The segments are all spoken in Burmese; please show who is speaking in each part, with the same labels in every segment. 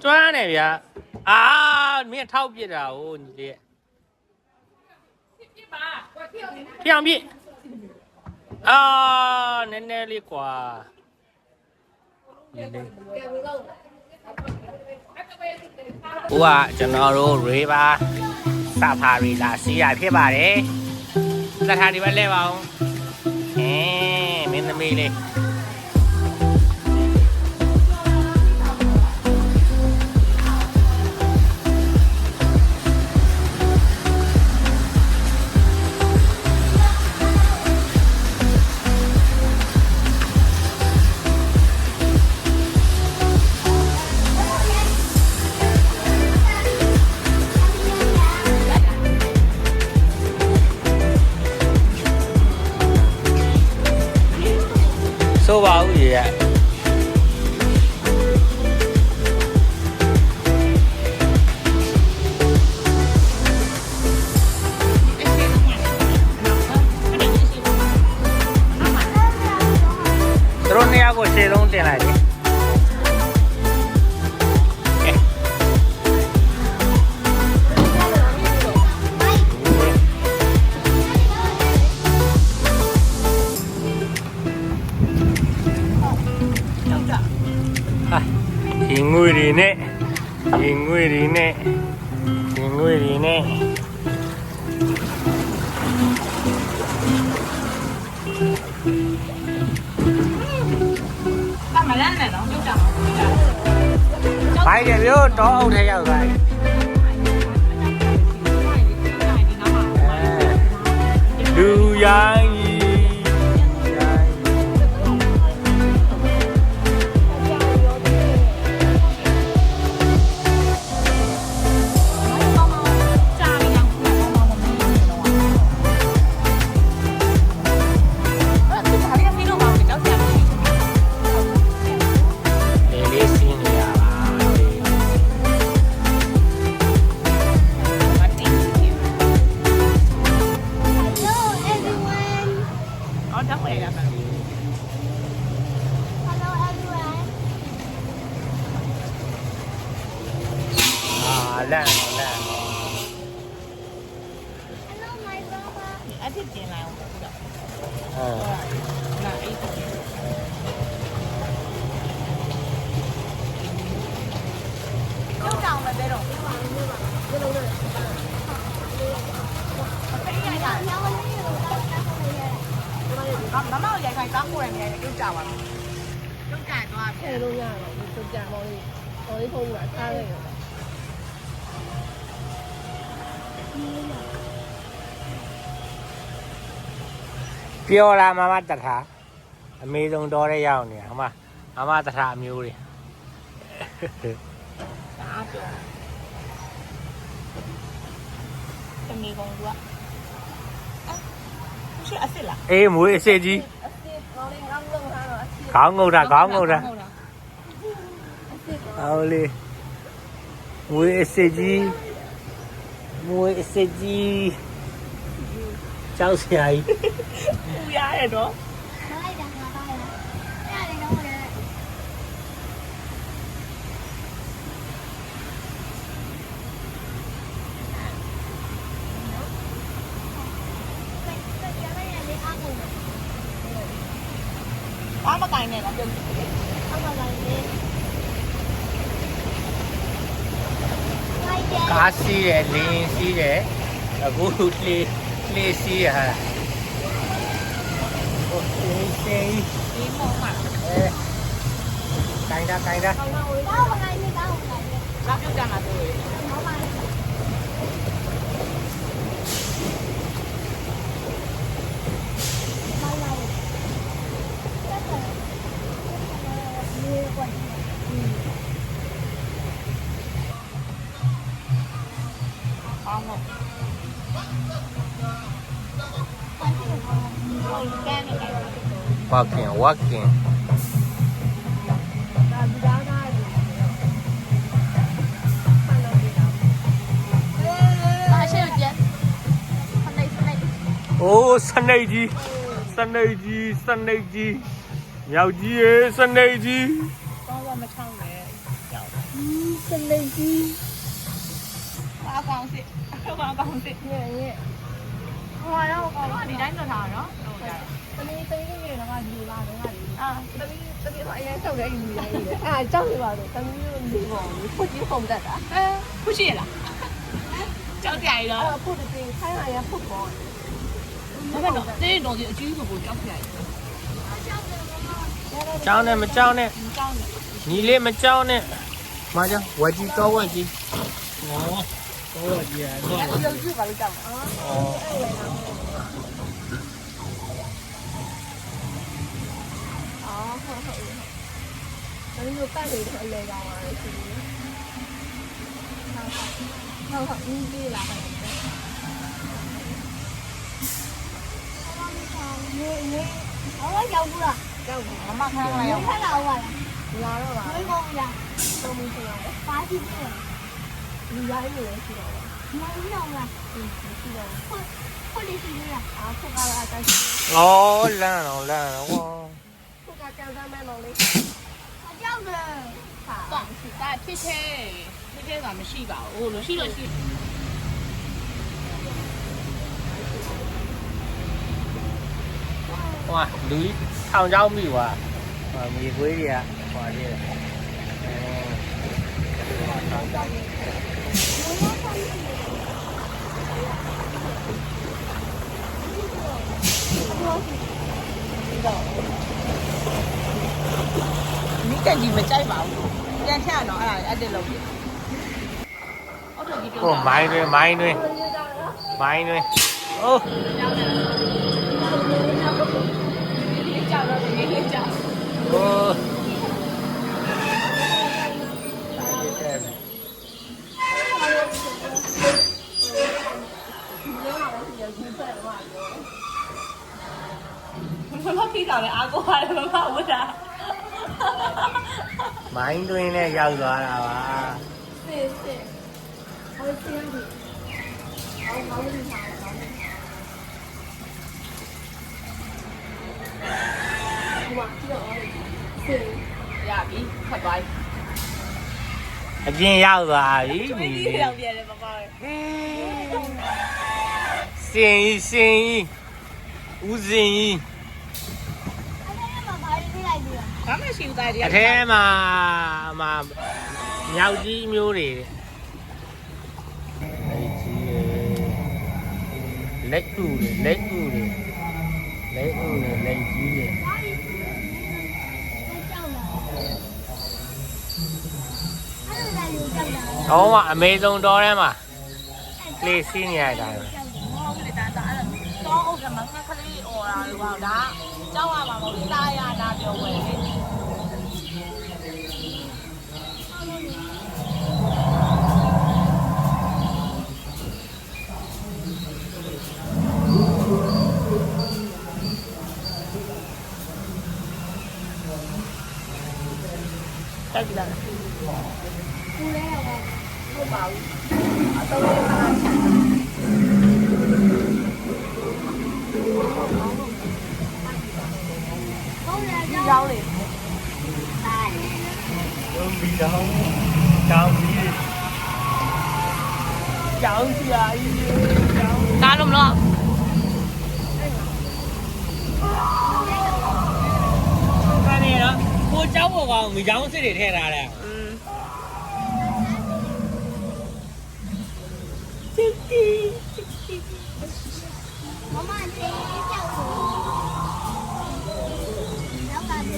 Speaker 1: 抓那边啊，没掏别的哦，你这。两币啊，奶里瓜。哇，ကျွန်တော်တို့ရေပါစဖာရီလာစီးရဖြစ်ပါတယ်လက်ထားဒီဘက်လဲပါအောင်မင်းသမီးလေးဆိုပါဦးရေတို့နေရာကိုခြေလုံးတင်လိုက်တယ်ရင်ငွေတွေနဲ့ရင်ငွေတွေနဲ့ရင်ငွေတွေနဲ့အမလန်းနဲ့တော့ပြုတ်တာဘိုင်တယ်ပြောတောအုပ်ထဲရောက်သွားလူရိုင်းလန့်လန့်အဲ့ဒီတင်လိုက်အောင်ဟုတ်ကဲ့နာအေးကျောင်းတောင်ပဲပဲတော့ဒီလိုလေးဒီလိုလေးဖေးရတာညောင်းလေးကိုတောက်တာကိုရတယ်မမရိုက်ခိုင်းကောင်းကိုရနေတယ်ကျုပ်ကြပါလားကျုပ်ကြသွားပြီအဲ့လိုရတော့ကျုပ်ကြမော်လေးဖုန်းကထားလိုက်ရောပြောလာမမတထာအမေဆုံးတော်တဲ့ရောက်နေဟမတထာအမျိုးတွေဒါပြောတမီကောင်ကမရှိအစ်စ်လားအေးမွေးအစ်စ်ကြီးအစ်စ်ကောင်းလေးကောင်းငုံထားတော့အစ်စ်ခေါင်းငုံတာအောင်လေမွေးအစ်စ်ကြီးကျောင်းဆရာကြီးပူရရဲ့တော့လိုက်တာငါပါလားရတယ်တော့လေဘာမကိုင်းနဲ့တော့ပြုတ်အောက်ကကိုင်းနေကားစီးတယ်လင်းစီးတယ်အခုလေးစီးရဟာโอเคဒီမောင်မကိုင်းတာကောင်းပါဦးကောင်းပါနေကောင်းပါနေလောက်ပြုတ်ကြမှာတို့မောင်မwalking โอ้สนิทကြီး
Speaker 2: မြောက်ကြီးရေစနေကြီး
Speaker 1: ကောင်းတော့မချောင်းနဲ့ကြောက်
Speaker 3: စနေကြီး
Speaker 1: အကောင်စစ်အကောင်စစ်
Speaker 3: ညက်ညက်
Speaker 1: ဟိုကတော့ကောင်းဒီတိုင်းတော့ထားနော်ဟုတ်ကဲ့
Speaker 3: တမီးလေးငယ်တော့ကယူလာတော့ကလေ
Speaker 1: အာ
Speaker 3: တမီးအရင်ထုတ်တဲ့ယူလိုက်တယ်အာကြောက်နေပါတော့တမီးတို့နေပေါ်ဘူးဖွကြီးပုံတတ်တာ
Speaker 1: ခုရှိရလားကြောက်ကြရတော့
Speaker 3: အဲ့ဖွတဲ့ပြင်ခိုင်းလာရဖွပေါ်
Speaker 1: ဘာပဲတော့တင်းတော်ကြီးအကြီးကိုကြောက်ကြရ
Speaker 2: ကြောင်းနဲ့မကြောင်းနဲ့
Speaker 1: ကြောက်နေ
Speaker 2: ညီလေးမကြောင်းနဲ့မကြောင်းဝက်ကြီးကောဝက်ကြီးဟောကောဝက်ကြီးကတော့
Speaker 3: ရုပ်ကြည့်ပါလို့ကြောက်မှာအော်ဟုတ်ဟုတ်တမီးတို့ပတ်နေတဲ့အလဲကောင်းပါလေရှင်ဟုတ်ဟုတ်ဒီပြေးလာတယ်
Speaker 4: 我要不了，
Speaker 3: ကြောက်ဘူး
Speaker 1: မမခန်းလာ
Speaker 4: 你
Speaker 1: ရောက်
Speaker 4: 看到我了，
Speaker 3: လာတော့ပါ
Speaker 4: 没工呀，
Speaker 3: သုံးမင်းပြောတယ်
Speaker 4: 八几岁，
Speaker 3: လူရိုင်းနေရရှိတော့
Speaker 4: 没用了，
Speaker 3: ရှိတော့
Speaker 4: 或者是这样，
Speaker 3: အားဖုတ်ကားလာတိုင်း
Speaker 2: ဩလန့်တော့ဝါ
Speaker 3: ဖုတ်ကားကြောက်တမ်းမဲ့မောင်လေး
Speaker 4: 我叫的，
Speaker 3: ဟာ
Speaker 1: တော့ဒါဖြစ်သေးကမရှိပါဘူးလို့ရှိလို့ရှိ
Speaker 2: ဟွာလူကြီးထောင်ချောင်းမိွာဟွာမြေခွေးတွေကဟွာလေး
Speaker 1: မိကန်ကြီးမကြိုက်ပါဘူးပြန်ထရတော့အဲ့ဒါအတက်လို့အော်တော်ကြီးပြော
Speaker 2: ဟိုမိုင်းတွင်အိုး
Speaker 1: ကြောက်တယ်ကြောက်တော့ဒီကြောက်
Speaker 2: ဟို
Speaker 1: မဖိတာလေအားကိုရတယ်မမဝတ်တာ
Speaker 2: မိုင်းတွင်နဲ့ရောက်သွားတာပါ
Speaker 3: စစ်စစ်ဟိုစင်းကြီးအောင်ကောင်းနေပါတော့ဒီမှာကြည့်တော့စစ်
Speaker 1: ရပြီဖတ်သွား
Speaker 2: အပြင်ရောက်သွားပြီ
Speaker 1: ပြီ
Speaker 2: ညီ
Speaker 1: ဒီရောက်ပြန်တယ်မမရဲ့
Speaker 2: စင်ကြီးဦးစင်ကြီး
Speaker 4: 俺那个妈妈是来的，
Speaker 1: ဘာမှရှိဘူးသားဒီ
Speaker 2: အထဲမှာမြောက်ကြီးမျိုးတွေလက်ကူတွေလက်ကြီးတွေ
Speaker 4: 我叫了， 他们在有叫的，
Speaker 2: ဟောမှာအမေဆုံးတော်ထဲမှာကလေးစီးနေရတာပဲ
Speaker 1: ဟုတ်ကဲ့တာအဲ့တော့ဟုတ်ကဲ့မဆက်ကလေးអော်တာလို့ပေါ့ဒါကြောက်ရမှာမဟုတ်ဘူးတားရတာပြောဝယ်လေ
Speaker 2: တက်ကြည့်လား
Speaker 4: 不来了，
Speaker 3: ဟုတ်ပါဘူးအတော့လေးပါချင်
Speaker 4: 我来
Speaker 3: ဒီ
Speaker 4: 叫
Speaker 3: ရောင်းလေ
Speaker 4: 大人，
Speaker 2: လုံးပြီးတော့ကြောင်းကြီးကြောင်းကြီးအားကြီးကြောင်း
Speaker 1: ကားလို့မလို့
Speaker 2: ကနေတော့ကိုเจ้าဘောကောင်မိချောင်းစစ်တွေထည့်ထားတယ်
Speaker 4: 妈妈谁叫我？然后把别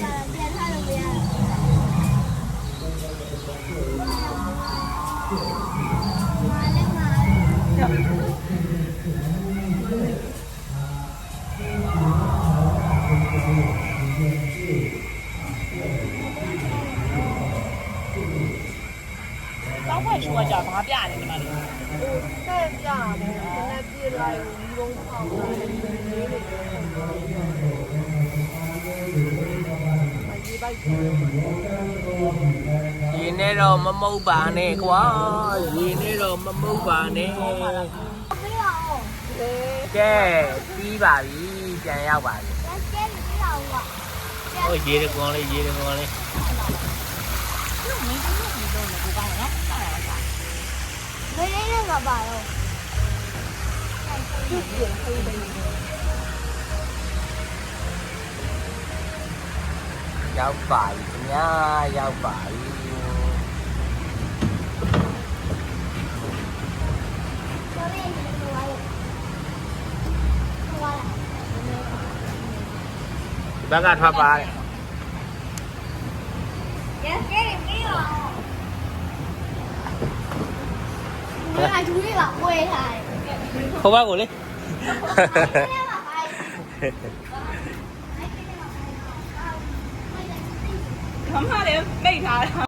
Speaker 4: 他都不要了。妈嘞妈！
Speaker 1: တောင်းခွင့်ရှိရကြဘာပြရတယ်ဒီမှာလေ
Speaker 3: ဆက်ကြတယ်နည်းနည်းပြေးလိုက်ဒီဘုံပေါက်လာတယ်ဒီလေးတွေဒီဘိုက်
Speaker 2: ရေနဲ့တော့မမုတ်ပါနဲ့ကွာရေနဲ့တော့မမုတ်ပါနဲ့
Speaker 4: 不要哦，
Speaker 2: ကဲပြီးပါပြီပြန်ရောက်ပါပြီ
Speaker 4: 咱先不要了。
Speaker 2: ဟိုရေးတယ်ကောင်းလေးရေးတယ်ကောင်းလေး
Speaker 1: မင်းတို့မင်းတို့လည်းကိုကောင်းနော်စားရတာ
Speaker 4: 没人那个吧哟。
Speaker 3: ကျွတ်ပြင်ဖိတ်တယ်
Speaker 2: ရောက်ပါပြီခင်ဗျာရောက်ပါပြီ
Speaker 4: 教练，你们玩了？玩了。
Speaker 2: ဒီဘက်ကထွက်ပါတဲ့
Speaker 4: 也给你没有。你俩出去了，我也来。
Speaker 2: ဟိုဘက်ကိုလေ
Speaker 1: ခမလည်းမိတ်ထားတာ